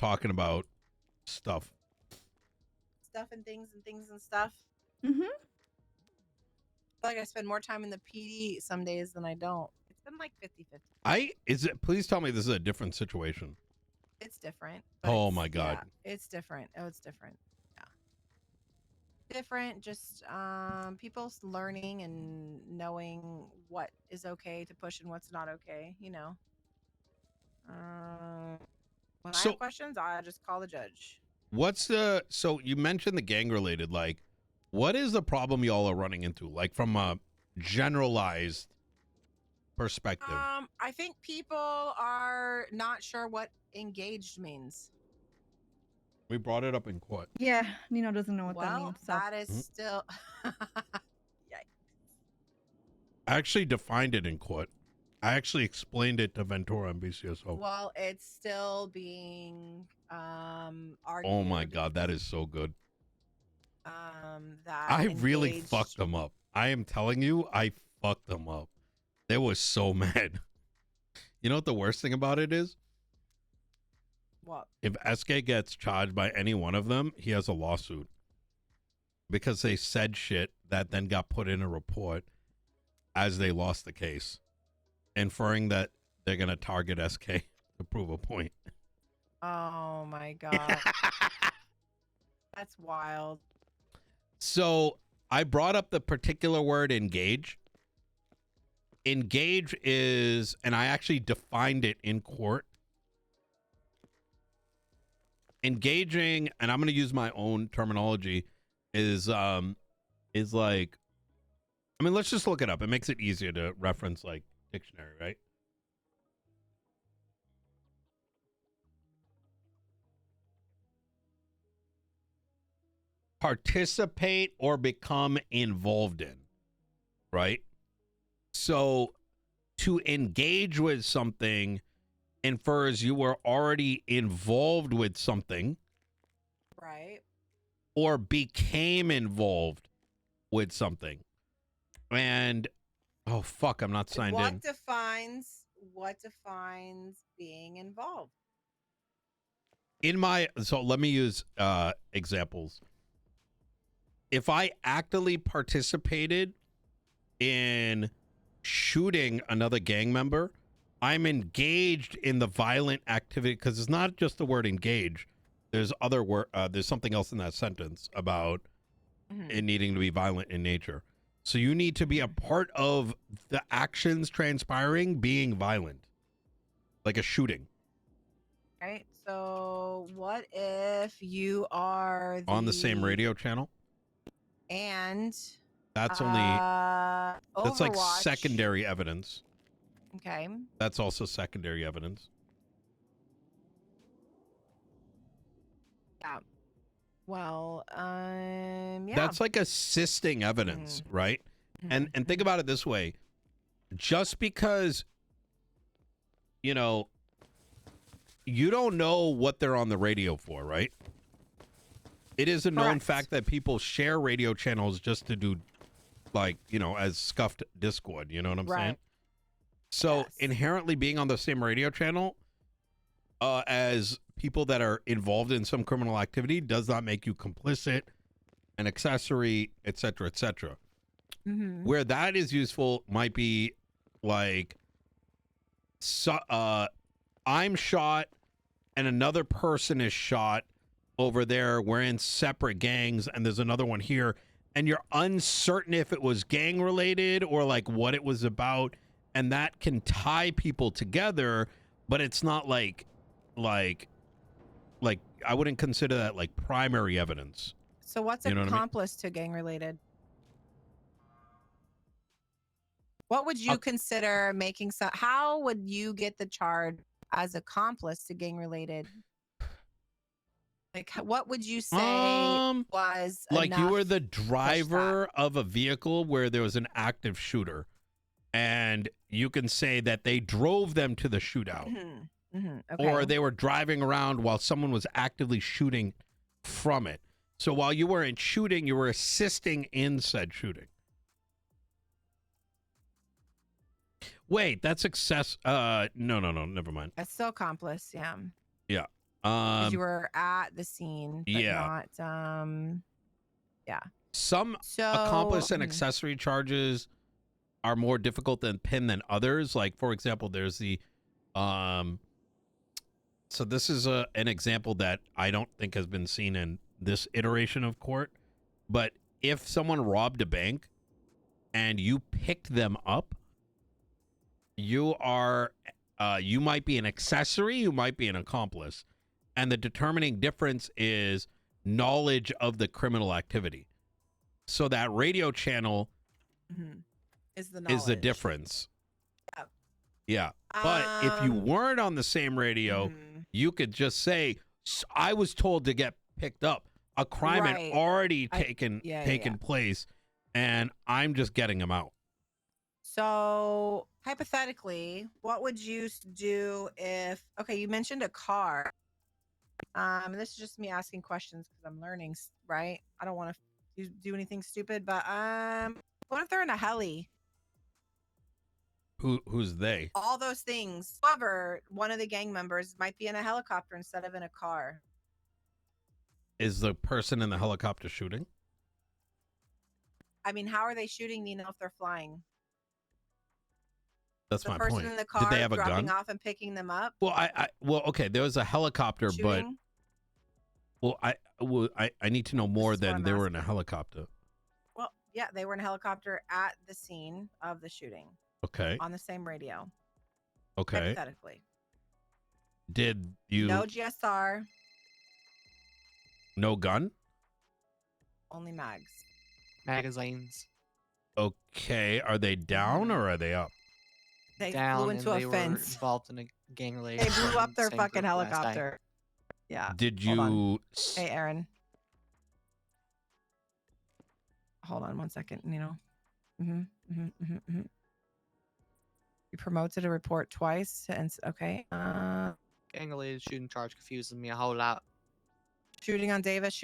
talking about stuff. Stuff and things and things and stuff. Mm-hmm. I feel like I spend more time in the PD some days than I don't. It's been like 50-50. Please tell me this is a different situation. It's different. but Oh it's- my God. Yeah, it's different. Oh, it's different. Yeah. Different, just people learning and knowing what is okay to push and what's not okay, you know. When I So- have questions, I just call the judge. So you mentioned the gang related, like, what is the problem y'all are running into? Like from a generalized perspective. I think people are not sure what engaged means. We brought it up in court. Yeah, Nino doesn't know what that Well, means. So. that is Mhm. still yikes. I actually defined it in court. I actually explained it to Ventura and BCSO. Well, it's still being argued. Oh my God, that is so good. That I really engaged- fucked them up. I am telling you, I fucked them up. They were so mad. You know what the worst thing about it is? What? If SK gets charged by any one of them, he has a lawsuit. Because they said shit that then got put in a report as they lost the case, inferring that they're going to target SK to prove a point. Oh my God. That's wild. So I brought up the particular word engage. Engage is, and I actually defined it in court. Engaging, and I'm going to use my own terminology, is like, I mean, let's just look it up. It makes it easier to reference like dictionary, right? Participate or become involved in, right? So to engage with something infers you were already involved with something Right. or became involved with something. And oh fuck, I'm not signed in. What defines being involved? So let me use examples. If I actively participated in shooting another gang member, I'm engaged in the violent activity, because it's not just the word engage. There's other word. There's something else in that sentence about it needing to be violent in nature. So you need to be a part of the actions transpiring being violent, like a shooting. Right. So what if you are On the same radio channel? and That's only that's like Overwatch- secondary evidence. Okay. That's also secondary evidence. Yeah. Well, yeah. That's like assisting evidence, right? And think about it this way. Just because, you know, you don't know what they're on the radio for, right? It is a known Correct. fact that people share radio channels just to do, like, you know, as scuffed Discord. You know what I'm saying? Right. So Yes. inherently being on the same radio channel as people that are involved in some criminal activity does not make you complicit, an accessory, etc., etc. Where that is useful might be like, I'm shot and another person is shot over there. We're in separate gangs and there's another one here, and you're uncertain if it was gang related or like what it was about, and that can tie people together, but it's not like I wouldn't consider that like primary evidence. So what's You know what I mean? accomplice to gang related? What would you consider making some? How would you get the charge as accomplice to gang related? Like, what would you say was like you were enough the to push driver of a vehicle where there was an active shooter, and you can say that they drove them to the shootout. Okay. Or they were driving around while someone was actively shooting from it. So while you weren't shooting, you were assisting in said shooting. Wait, that's no, never mind. That's still accomplice, yeah. Yeah. Because you were at the scene, but yeah. not Some so accomplice and accessory charges are more difficult than PIN than others. Like, for example, there's the so this is an example that I don't think has been seen in this iteration of court. But if someone robbed a bank and you picked them up, you are you might be an accessory, you might be an accomplice, and the determining difference is knowledge of the criminal activity. So that radio channel is the is the knowledge. difference. Yeah. Yeah. But if you weren't on the same radio, you could just say, I was told to get picked up. A crime had already taken place, and I'm just getting him out. So hypothetically, what would you do if, okay, you mentioned a car. This is just me asking questions because I'm learning, right? I don't want to do anything stupid, but what if they're in a heli? Who's they? All those things. However, one of the gang members might be in a helicopter instead of in a car. Is the person in the helicopter shooting? I mean, how are they shooting, Nino, if they're flying? That's my point. The person in the car Did they have a dropping gun? off and picking them up? Well, well, okay, there was a helicopter, shooting? but I need to know more than they were in a helicopter. Well, yeah, they were in a helicopter at the scene of the shooting. Okay. On the same radio. Okay. Hypothetically. Did you... No GSR. No gun? Only mags. Magazines. Okay. Are they down or are they up? They down, flew into and a they fence. were involved in a gang related. They blew up their fucking helicopter. Yeah. Did Hold on. you... Hey, Aaron. Hold on 1 second, Nino. You promoted a report twice, and okay. Gang related shooting charge confuses me a whole lot. Shooting on Davis.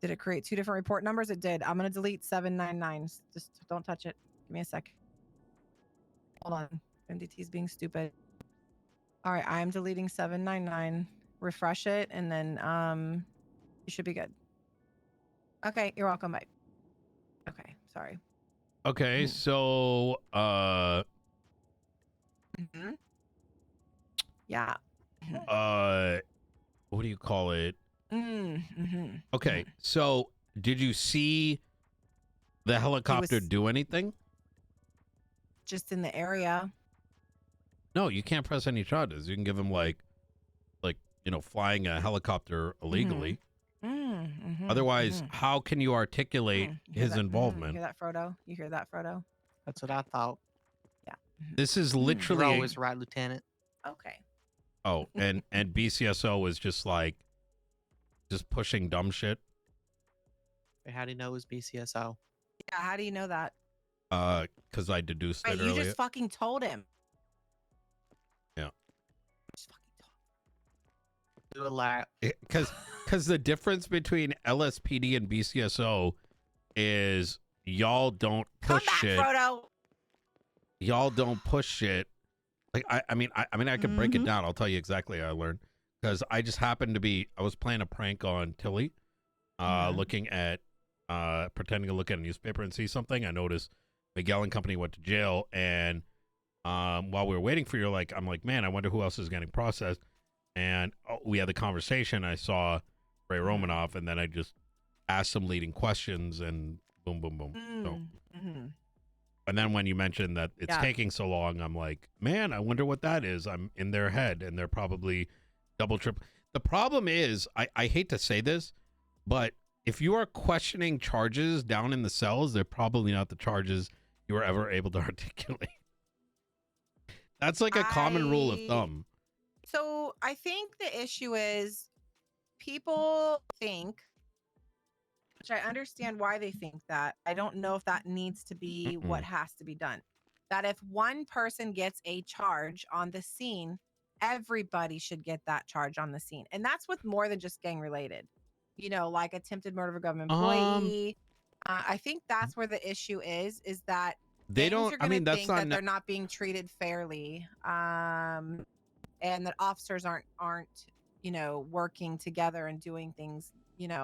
Did it create two different report numbers? It did. I'm gonna delete 799. Just don't touch it. Give me a sec. Hold on. MDT's being stupid. All right, I'm deleting 799. Refresh it, and then you should be good. Okay, you're welcome. Bye. Okay, sorry. Okay, so yeah. What do you call it? Okay, so did you see the helicopter do anything? Just in the area. No, you can't press any charges. You can give him like flying a helicopter illegally. Otherwise, how can you articulate his involvement? You hear that, Frodo? You hear that, Frodo? That's what I thought. Yeah. This is literally You're always right, Lieutenant. Okay. Oh, and BCSO is just pushing dumb shit. How do you know it was BCSO? Yeah, how do you know that? Because I deduced it you earlier. just fucking told him. Yeah. Just fucking told him. Do a lap. Because the difference between LSPD and BCSO is y'all don't push shit. Frodo. Y'all don't push shit. Like I mean I could break it down. I'll tell you exactly how I learned. Because I just happened to be, I was playing a prank on Tilly, looking at, pretending to look at a newspaper and see something. I noticed Miguel and company went to jail, and while we were waiting for you, I'm like, man, I wonder who else is getting processed. And we had the conversation. I saw Ray Romanoff, and then I just asked some leading questions, and boom, boom, boom. So, and then when you mentioned that it's taking so long, I'm like, man, I wonder what that is. I'm in their head, and they're probably double, triple. The problem is, I hate to say this, but if you are questioning charges down in the cells, they're probably not the charges you were ever able to articulate. That's like a common rule of thumb. So I think the issue is people think, which I understand why they think that. I don't know if that needs to be what has to be done. That if one person gets a charge on the scene, everybody should get that charge on the scene. And that's with more than just gang related, like attempted murder of a government employee. I think that's where the issue is that they don't, I mean, that's think not, that they're not being treated fairly. and that officers aren't working together and doing things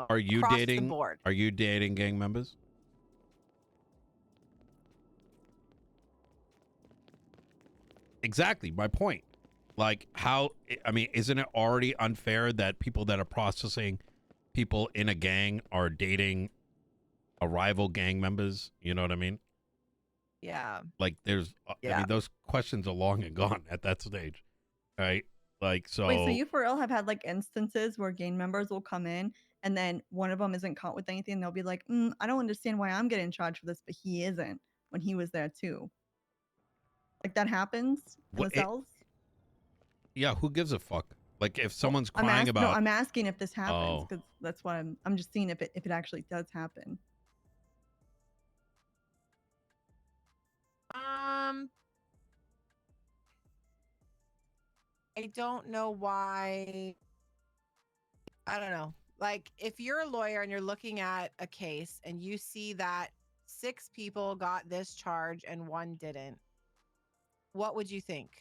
Are you across dating? the board. Are you dating gang members? Exactly my point. Like, how? I mean, isn't it already unfair that people that are processing people in a gang are dating a rival gang members? You know what I mean? Yeah. Like, there's. I Yeah. mean, those questions are long and gone at that stage, right? Like, so. Wait, so you for real have had like instances where gang members will come in and then one of them isn't caught with anything. They'll be like, I don't understand why I'm getting charged for this, but he isn't when he was there too. Like that happens in the cells? Yeah, who gives a fuck? Like, if someone's I'm crying about. No, I'm asking if this happens Oh. because that's what I'm just seeing if it actually does happen. I don't know why. I don't know. Like, if you're a lawyer and you're looking at a case and you see that 6 people got this charge and 1 didn't, what would you think?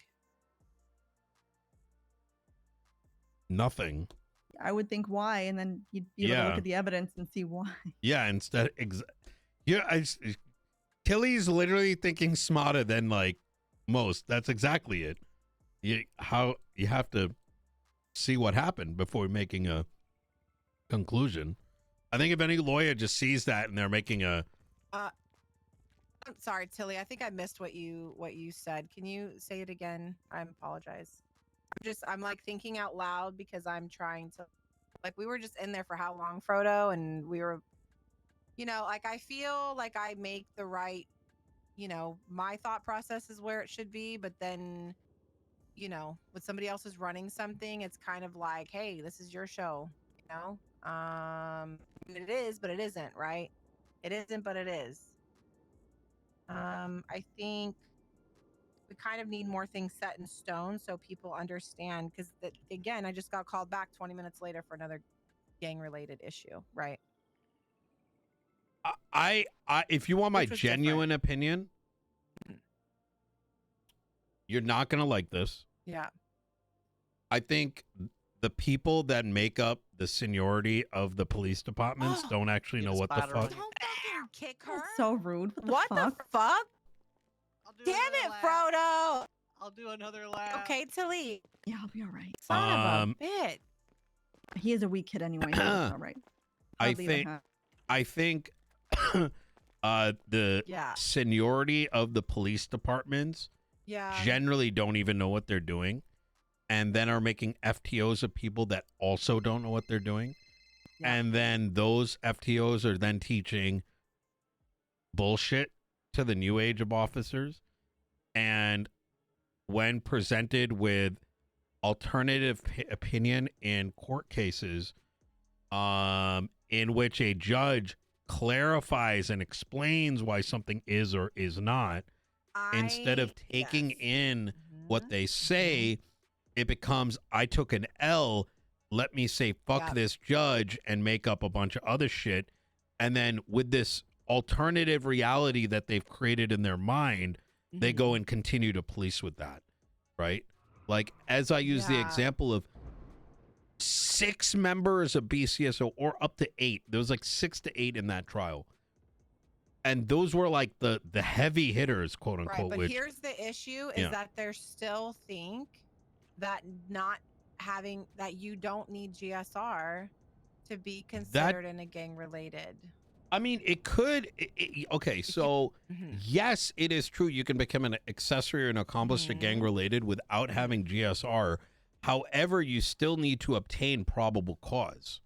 Nothing. I would think why, and then you'd be able to look at the evidence and see why. Yeah, instead, Tilly's literally thinking smarter than like most. That's exactly it. You have to see what happened before making a conclusion. I think if any lawyer just sees that and they're making a. I'm sorry, Tilly. I think I missed what you said. Can you say it again? I apologize. I'm like thinking out loud because I'm trying to, like, we were just in there for how long, Frodo, and we were, like, I feel like I make the right, my thought process is where it should be, but then, when somebody else is running something, it's kind of like, hey, this is your show, it is, but it isn't, right? It isn't, but it is. I think we kind of need more things set in stone so people understand, because again, I just got called back 20 minutes later for another gang related issue, right? I if you want my genuine opinion, you're not gonna like this. Yeah. I think the people that make up the seniority of the police departments don't actually know what the fuck. Don't fucking kick her. That's so rude. What the fuck? Damn it, lap. Frodo. I'll do another lap. Okay, Tilly. Yeah, I'll be all right. Son of a bitch. He is a weak kid anyway. So it's all right. I think the seniority of the police departments generally don't even know what they're doing, and then are making FTOs of people that also don't know what they're doing. And then those FTOs are then teaching bullshit to the new age of officers. And when presented with alternative opinion in court cases, in which a judge clarifies and explains why something is or is not, instead of taking in what they say, it becomes, I took an L, let me say fuck this judge and make up a bunch of other shit. And then with this alternative reality that they've created in their mind, they go and continue to police with that, right? Like, as I use the example of 6 members of BCSO, or up to 8. There was like 6 to 8 in that trial. And those were like the heavy hitters, quote unquote. Right, but here's the issue is that they still think that that you don't need GSR to be considered in a gang related. I mean, it could. Okay, so yes, it is true. You can become an accessory or an accomplice to gang related without having GSR. However, you still need to obtain probable cause.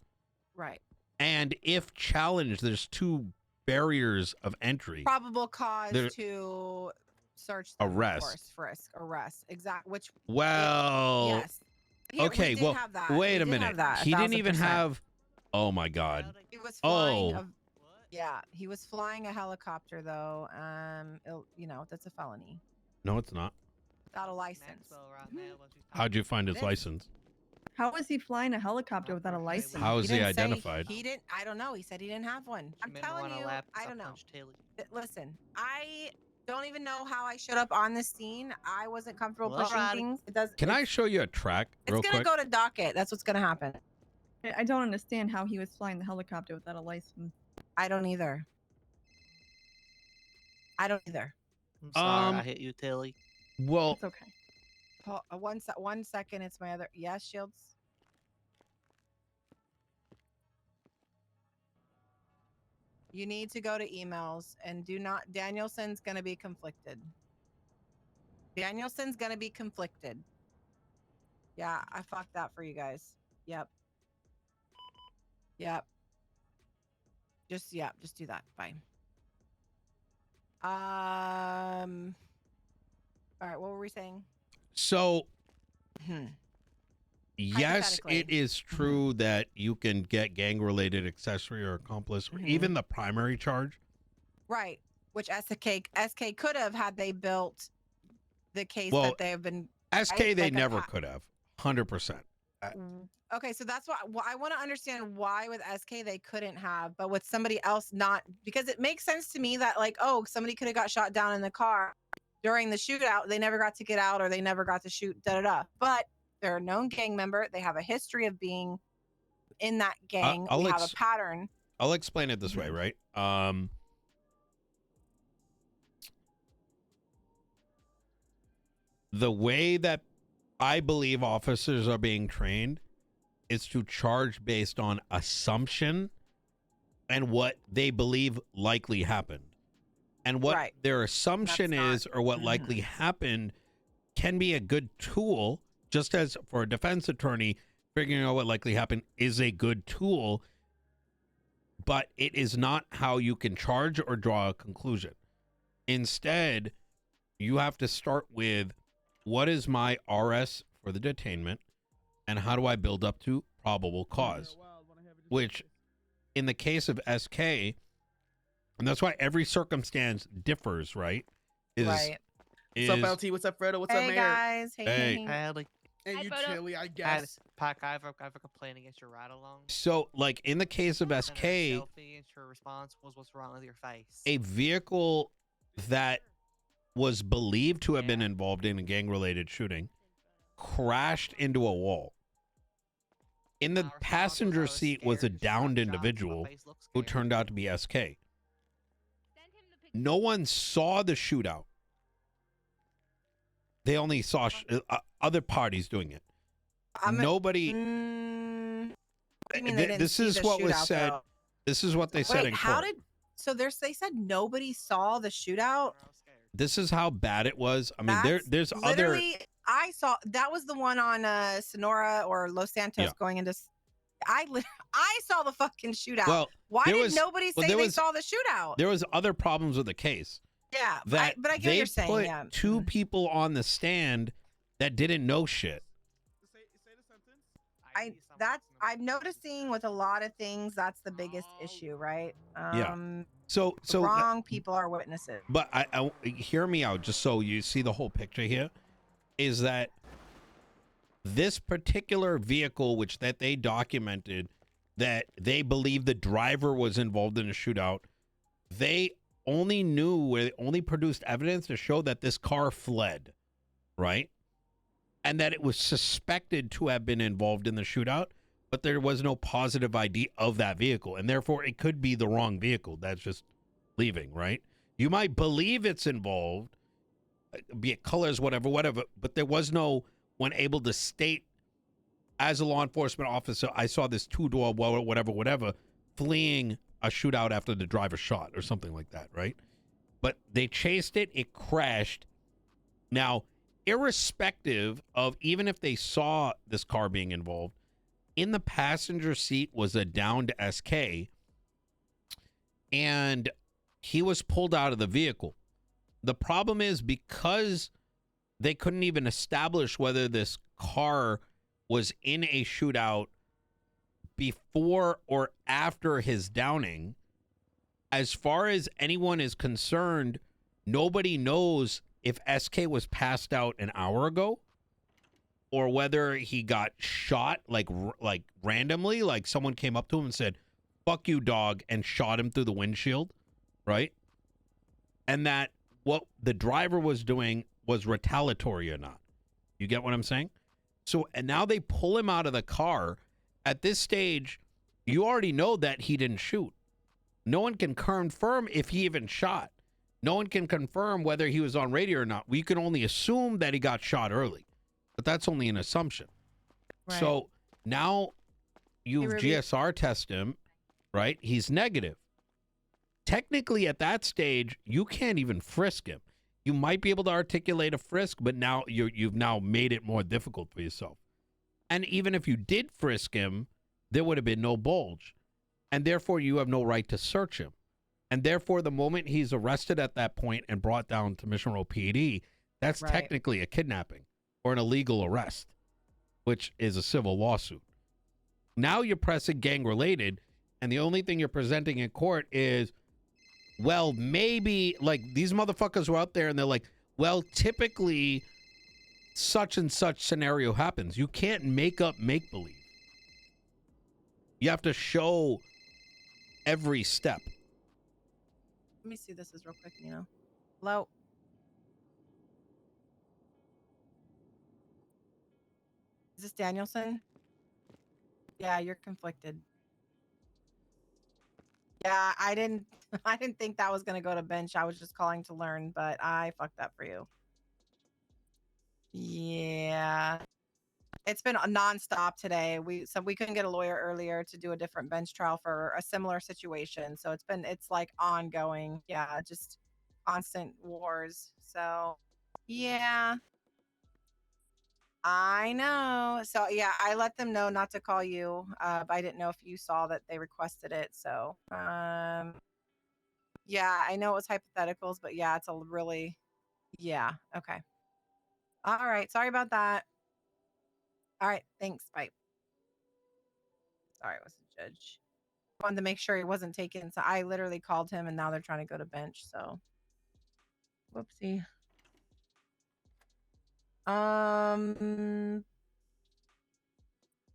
Right. And if challenged, there's 2 barriers of entry. Probable cause to search, arrest, frisk, arrest. Exactly. Which. Yes. Okay. Well, wait a minute. He didn't even have. Oh my God. He was flying he was flying a helicopter though. That's a felony. No, it's not. Without a license. How'd you find his license? How was he flying a helicopter without a license? How is he identified? He didn't. I don't know. He said he didn't have one. I'm telling you. I don't know. Listen, don't even know how I showed up on the scene. I wasn't comfortable Well, pushing alrighty. things. It does. Can I show you a track real It's gonna quick? go to docket. That's what's gonna happen. I don't understand how he was flying the helicopter without a license. I don't either. I don't either. I'm sorry, I hit you, Tilly. Well, It's okay. One second. It's my other. Yes, Shields. You need to go to emails and do not. Danielson's gonna be conflicted. Danielson's gonna be conflicted. Yeah, I fucked that for you guys. Yep. Yep. Just do that. Fine. All right, what were we saying? so Hmm. yes, Hypothetically. it is true that you can get gang-related accessory or accomplice, or Mhm. even the primary charge. Right. Which SK could have had they built the case Well, that they have been. SK, they like a never pa- could have. 100%. Okay, so that's why I want to understand why with SK they couldn't have, but with somebody else not, because it makes sense to me that like, oh, somebody could have got shot down in the car during the shootout. They never got to get out or they never got to shoot. Da da da. But they're a known gang member. They have a history of being in that gang. I'll we have a pattern. I'll explain it this way, right? The way that I believe officers are being trained is to charge based on assumption and what they believe likely happened. And what Right. their assumption That's is or what Mhm. likely happened can be a good tool, just as for a defense attorney, figuring out what likely happened is a good tool, but it is not how you can charge or draw a conclusion. Instead, you have to start with what is my RS for the detainment and how do I build up to probable cause, which in the case of SK, and that's why every circumstance differs, right? Right. What's up, LT? What's up, Fredo? What's up, Hey Mayor? guys. Hey. Hey. hey. Howdy. Hey, Hi, you Fredo. chilly, I Had guess. Pac, I have a complaint against your ride along. So, like in the case of Sent her a SK, selfie and her response was, "What's wrong with your face?" a vehicle that was believed to have been involved in a gang-related shooting crashed into a wall. In the My response was, passenger "I was seat was a scared, shot downed shots, my individual face looked who scared." turned out to be SK. Send him the picture. No one saw the shootout. They only saw other parties doing it. Nobody. What do you mean they didn't This see is the what was shootout, said. though? This is what they said Wait, in how court. did? So they said nobody saw the shootout. I was scared. This is how bad it was. I mean, there's other. Literally, I saw that was the one on Sonora or Los Santos Yeah. going into. I saw the fucking shootout. Well, Why there did was- nobody well, say there they was- saw the shootout? There was other problems with the case. Yeah, That but I get what they you're saying. put Yeah. two people on the stand that didn't know shit. Say the sentence. I need someone That's to know. I'm noticing with a lot of things. That's the biggest issue, right? So Wrong people are witnesses. But I hear me out, just so you see the whole picture here, is that this particular vehicle, which that they documented, that they believe the driver was involved in a shootout, they only produced evidence to show that this car fled, right? And that it was suspected to have been involved in the shootout, but there was no positive ID of that vehicle, and therefore it could be the wrong vehicle that's just leaving, right? You might believe it's involved, be it colors, whatever, but there was no one able to state as a law enforcement officer, I saw this two-door, whatever, fleeing a shootout after the driver shot or something like that, right? But they chased it crashed. Now, irrespective of even if they saw this car being involved, in the passenger seat was a downed SK, and he was pulled out of the vehicle. The problem is because they couldn't even establish whether this car was in a shootout before or after his downing. As far as anyone is concerned, nobody knows if SK was passed out an hour ago or whether he got shot like randomly, like someone came up to him and said, "Fuck you, dog," and shot him through the windshield, right? And that what the driver was doing was retaliatory or not. You get what I'm saying? So, and now they pull him out of the car. At this stage, you already know that he didn't shoot. No one can confirm if he even shot. No one can confirm whether he was on radio or not. We can only assume that he got shot early, but that's only an assumption. Right. So now you've really- GSR tested him, right? He's negative. Technically, at that stage, you can't even frisk him. You might be able to articulate a frisk, but now you've now made it more difficult for yourself. And even if you did frisk him, there would have been no bulge. And therefore, you have no right to search him. And therefore, the moment he's arrested at that point and brought down to Mission Row PD, that's Right. technically a kidnapping or an illegal arrest, which is a civil lawsuit. Now you're pressing gang-related, and the only thing you're presenting in court is, well, maybe, like, these motherfuckers were out there and they're like, well, typically such and such scenario happens. You can't make up make-believe. You have to show every step. Let me see this is real quick, Nino. Hello. Is this Danielson? Yeah, you're conflicted. Yeah, I didn't think that was gonna go to bench. I was just calling to learn, but I fucked up for you. Yeah. It's been nonstop today. We couldn't get a lawyer earlier to do a different bench trial for a similar situation. So it's like ongoing. Yeah, just constant wars. So yeah. I know. So yeah, I let them know not to call you. But I didn't know if you saw that they requested it. So yeah, I know it was hypotheticals, but yeah, it's a really yeah, okay. All right. Sorry about that. All right, thanks. Bye. Sorry, I wasn't judge. Wanted to make sure he wasn't taken. So I literally called him and now they're trying to go to bench. So whoopsie.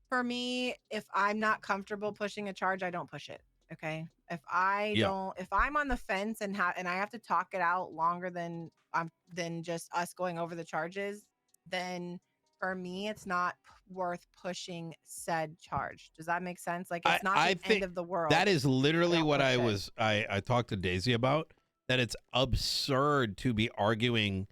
For me, if I'm not comfortable pushing a charge, I don't push it. Okay. If I Yeah. don't, if I'm on the fence and I have to talk it out longer than just us going over the charges, then for me, it's not worth pushing said charge. Does that make sense? Like it's not the end of the world. That is literally Don't what push it. I talked to Daisy about, that it's absurd to be arguing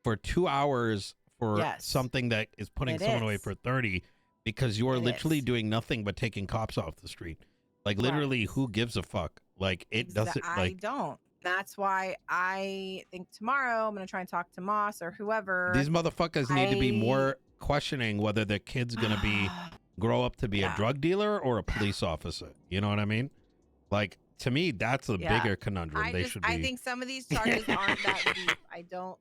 for 2 hours for Yes. something that is putting It someone away is. for 30 because you are It literally is. doing nothing but taking cops off the street. Like literally, Right. who gives a fuck? Like it doesn't I like don't. That's why I think tomorrow I'm gonna try and talk to Moss or whoever. these motherfuckers need to be I- more questioning whether their kid's gonna be grow up to be a Yeah. drug dealer or a police officer. You know what I mean? Like to me, that's a Yeah. bigger conundrum. They should be. I think some of these charges aren't that deep.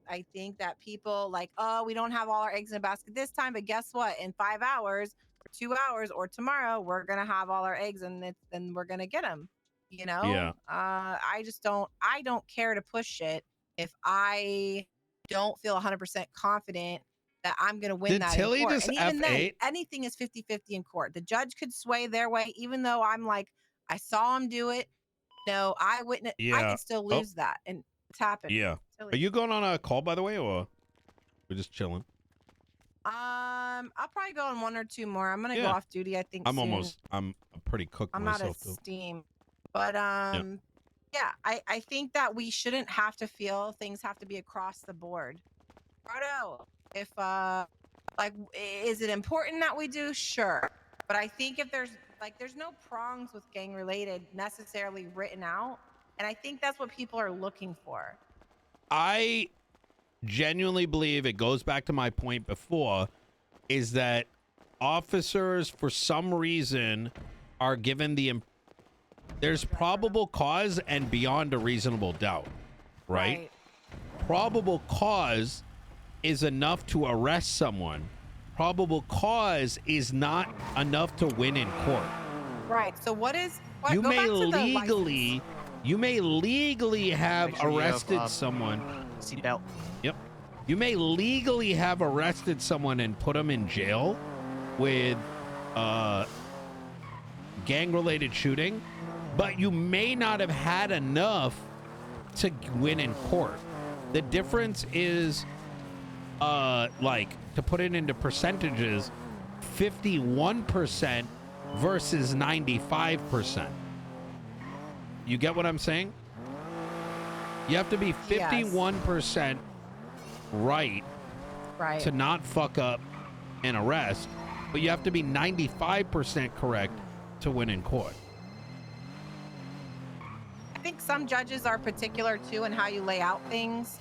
I think that people like, oh, we don't have all our eggs in a basket this time, but guess what? In 5 hours, or 2 hours, or tomorrow, we're gonna have all our eggs, and we're gonna get them. You know? Yeah. I just don't. I don't care to push it if I don't feel 100% confident that I'm gonna win Did that Tilly in court. just And even then, F8? anything is 50-50 in court. The judge could sway their way, even though I'm like, I saw him do it. No, I witnessed. I Yeah. could still Oh. lose that, and it's happened. Yeah. Silly. Are you going on a call, by the way, or we're just chilling? I'll probably go on 1 or 2 more. I'm gonna go Yeah. off duty. I think I'm soon. pretty cooked I'm out of myself too. steam, but yeah. I think that we shouldn't have to feel things have to be across the board. Proto, if like, is it important that we do? Sure, but I think if there's no prongs with gang related necessarily written out, and I think that's what people are looking for. I genuinely believe it goes back to my point before, is that officers, for some reason, are given there's probable cause and beyond a reasonable doubt, right? Probable cause is enough to arrest someone. Probable cause is not enough to win in court. Right. So what is what, You go may back to the legally have Make sure you have, arrested someone. Seatbelt. Yep. You may legally have arrested someone and put them in jail with gang-related shooting, but you may not have had enough to win in court. The difference is, like, to put it into percentages, 51% versus 95%. You get what I'm saying? You have to be 51% right Right. to not fuck up an arrest, but you have to be 95% correct to win in court. I think some judges are particular too in how you lay out things.